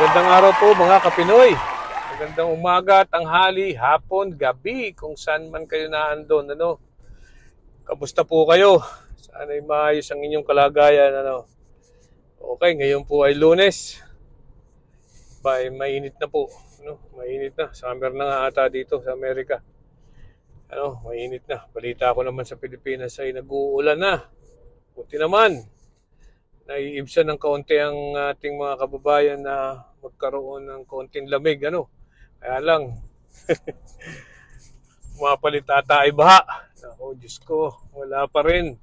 Magandang araw po mga kapinoy. Magandang umaga, tanghali, hapon, gabi, kung saan man kayo naandon. Kamusta po kayo? Sana'y maayos ang inyong kalagayan. Okay, ngayon po ay Lunes. Mainit na po. Mainit na. Summer na nga ata dito sa Amerika. Mainit na. Balita ko naman sa Pilipinas ay nag-uulan na. Buti naman. Naiibsan ng kaunti ang ating mga kababayan na magkaroon ng kaunting lamig. Kaya lang, mapalit ata ay baha. Ako, Diyos ko, wala pa rin.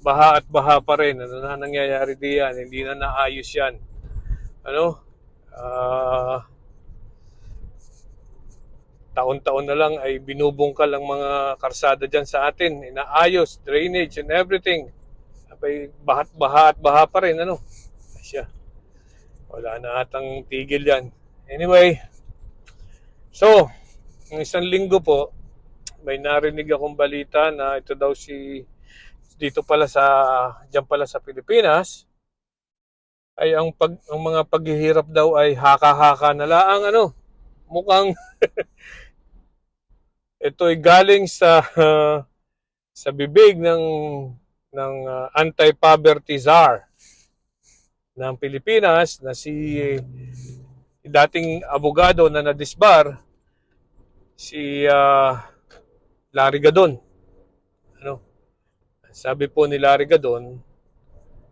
Baha at baha pa rin. Ano na nangyayari diyan? Hindi na naayos yan. Taon-taon na lang ay binubungkal ang mga karsada dyan sa atin. Inaayos, drainage and everything. Abay, baha at baha pa rin. Asya, wala na atang tigil yan. Anyway, so, ng isang linggo po, may narinig akong balita na ito daw diyan pala sa Pilipinas, ay ang mga paghihirap daw ay haka-haka na laang mukhang ito ay galing sa bibig ng anti-poverty czar ng Pilipinas na si dating abogado na nadisbar, si Larry Gadon. Sabi po ni Larry Gadon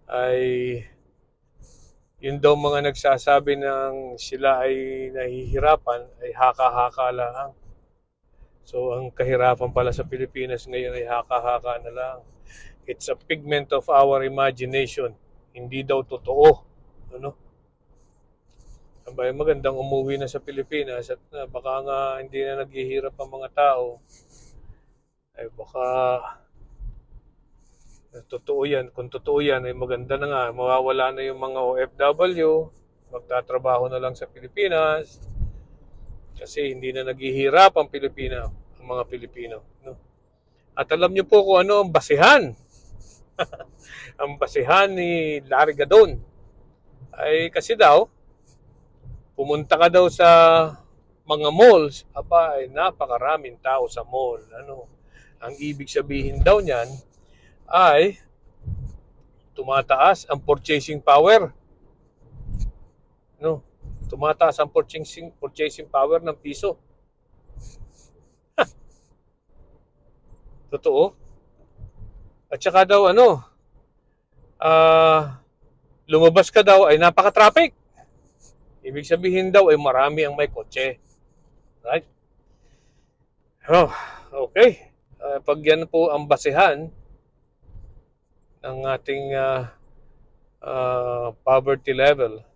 ay yun daw mga nagsasabi ng sila ay nahihirapan ay haka-haka lang. So ang kahirapan pala sa Pilipinas ngayon ay haka-haka na lang. It's a figment of our imagination. Hindi daw totoo. Abay, magandang umuwi na sa Pilipinas at baka nga hindi na naghihirap ang mga tao. Ay baka totoo yan. Kung totoo yan, ay maganda na nga. Mawawala na yung mga OFW. Magtatrabaho na lang sa Pilipinas. Kasi hindi na naghihirap ang mga Pilipino. At alam niyo po kung ano ang basihan. Ang basihan ni Larry Gadon. Ay kasi daw, pumunta ka daw sa mga malls, ay napakaraming tao sa mall. Ang ibig sabihin daw niyan ay tumataas ang purchasing power. Tumataas ang purchasing power ng piso. Totoo. At saka daw lumabas ka daw ay napaka-traffic. Ibig sabihin daw ay marami ang may kotse. Right? Okay. Pag yan po ang basehan ng ating poverty level,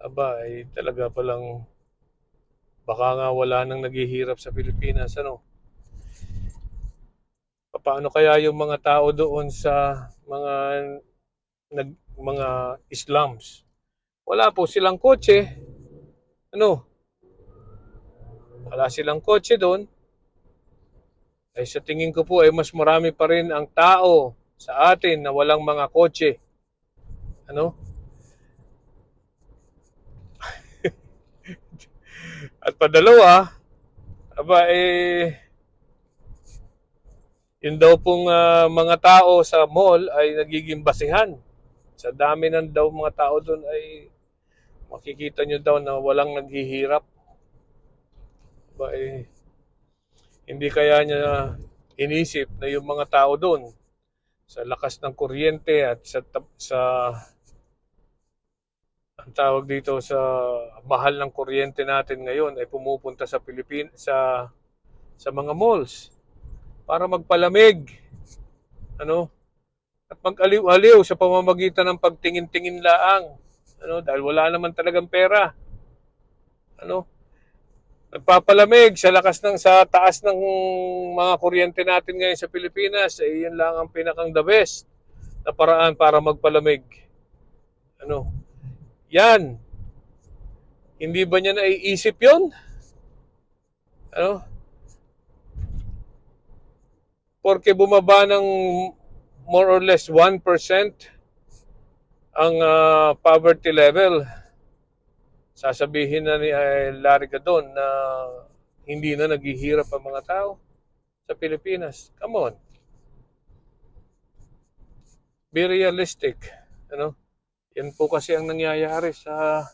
ay talaga palang baka nga wala nang naghihirap sa Pilipinas. Paano kaya yung mga tao doon sa mga slums? Wala po silang kotse. Wala silang kotse doon. Ay sa tingin ko po ay mas marami pa rin ang tao sa atin na walang mga kotse. At padalawa, yun daw pong mga tao sa mall ay nagiging basihan. Sa dami ng daw mga tao doon ay makikita nyo daw na walang naghihirap. Hindi kaya niya inisip na yung mga tao doon sa lakas ng kuryente at sa ang tawag dito sa mahal ng kuryente natin ngayon ay pumupunta sa Pilipinas sa mga malls para magpalamig. At mag-aliw-aliw sa pamamagitan ng pagtingin-tingin laang. Dahil wala naman talagang pera. Nagpapalamig sa taas ng mga kuryente natin ngayon sa Pilipinas, yun lang ang pinakang the best na paraan para magpalamig. Yan. Hindi ba niya naiisip yun? Porque bumaba ng more or less 1% ang poverty level. sasabihin na ni Larry Gadon na hindi na naghihirap ang mga tao sa Pilipinas. Come on. Be realistic. Ano? Yan po kasi ang nangyayari sa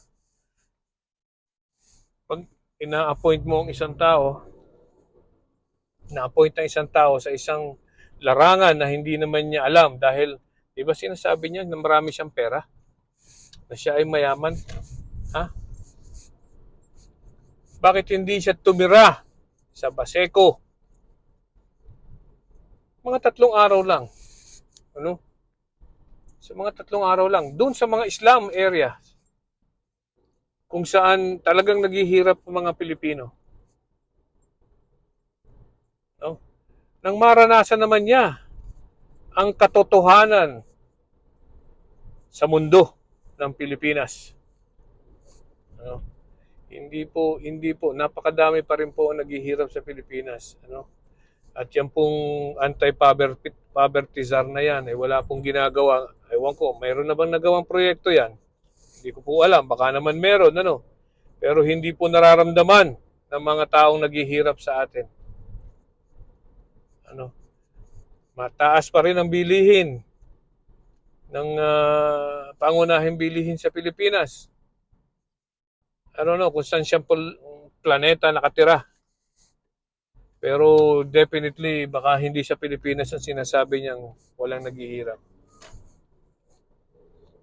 pag ina-appoint mo ang isang tao, na-appoint ng isang tao sa isang larangan na hindi naman niya alam dahil, di ba sinasabi niya na marami siyang pera? Na siya ay mayaman? Ha? Bakit hindi siya tumira sa Baseco? Mga 3 araw lang. Ano? Sa mga 3 araw lang. Doon sa mga Islam area. Kung saan talagang naghihirap ang mga Pilipino. No? Nang maranasan naman niya ang katotohanan sa mundo ng Pilipinas. Ano? Hindi po, napakadami pa rin po ang naghihirap sa Pilipinas. Ano? At yan pong anti-poverty czar na yan, wala pong ginagawa. Ewan ko, mayroon na bang nagawang proyekto yan? Hindi ko po alam, baka naman meron, ano? Pero hindi po nararamdaman ng mga taong naghihirap sa atin. Ano? Mataas pa rin ang bilihin ng pangunahing bilihin sa Pilipinas. I don't know kung saan siyang planeta nakatira. Pero definitely, baka hindi sa Pilipinas ang sinasabi niyang walang naghihirap.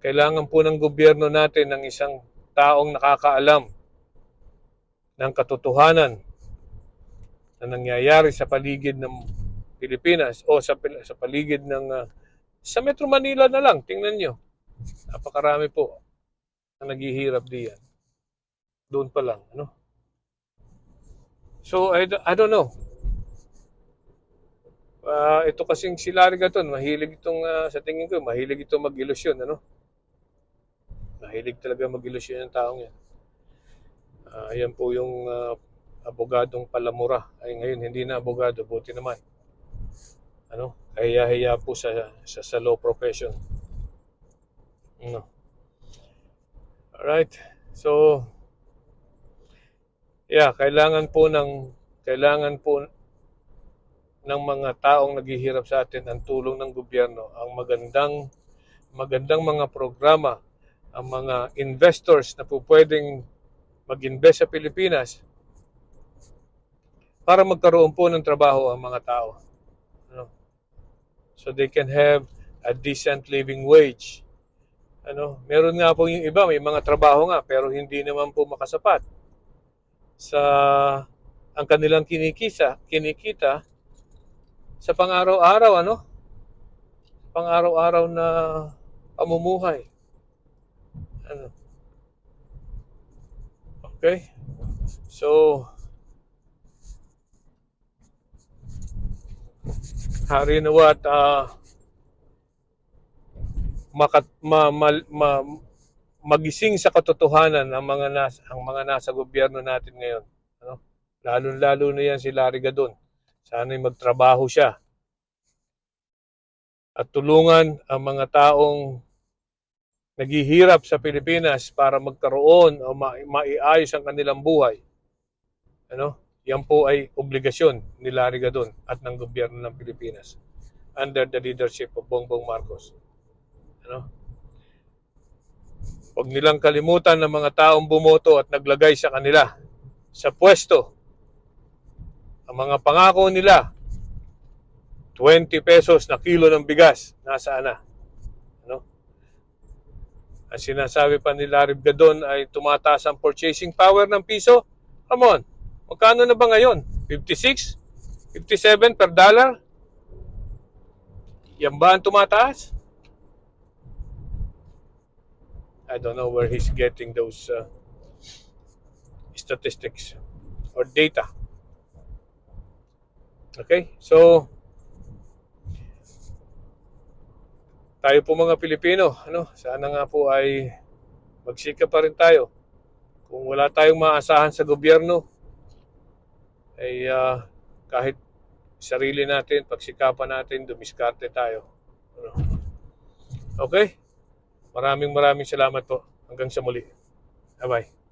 Kailangan po ng gobyerno natin ng isang taong nakakaalam ng katotohanan na nangyayari sa paligid ng Pilipinas o sa paligid ng sa Metro Manila na lang. Tingnan nyo. Napakarami po na naghihirap diyan. Doon pa lang. Ano? So, I don't know. Ito kasing si Larry Gadon, mahilig itong, sa tingin ko, mahilig itong mag-ilusyon. Ano? Mahilig talaga mag-ilusyon yung taong yan. Ayan po yung abogadong Palamura. Ay ngayon, hindi na abogado, buti naman. Ano? Kaya po sa law profession. No. Alright. So, yeah, kailangan po ng mga taong naghihirap sa atin ang tulong ng gobyerno, ang magandang mga programa, ang mga investors na po pwedeng mag-invest sa Pilipinas para magkaroon po ng trabaho ang mga tao. Ano? So they can have a decent living wage. Ano? Meron nga po yung iba, may mga trabaho nga pero hindi naman po makasapat sa ang kanilang kinikita sa pang-araw-araw, ano? Pang-araw-araw na pamumuhay. Ano? Okay? So, you know what? Magising sa katotohanan ang mga nasa gobyerno natin ngayon. Ano? Lalo na yan si Larry Gadon. Sana'y magtrabaho siya at tulungan ang mga taong naghihirap sa Pilipinas para magkaroon o maiayos ang kanilang buhay. Ano? Yan po ay obligasyon ni Larry Gadon at ng gobyerno ng Pilipinas under the leadership of Bongbong Marcos. Ano? Huwag nilang kalimutan ng mga taong bumoto at naglagay sa kanila sa pwesto. Ang mga pangako nila, 20 pesos na kilo ng bigas, nasaan na? Ano? Ang sinasabi pa ni Larry Gadon ay tumataas ang purchasing power ng piso. Come on, magkano na ba ngayon? 56? 57 per dollar? Yan ba ang tumataas? I don't know where he's getting those statistics or data. Okay? So, tayo po mga Pilipino, ano, sana nga po ay magsikap pa rin tayo. Kung wala tayong maasahan sa gobyerno, ay kahit sarili natin, pagsikapan natin, dumiskarte tayo. Ano? Okay? Maraming salamat po. Hanggang sa muli. Bye-bye.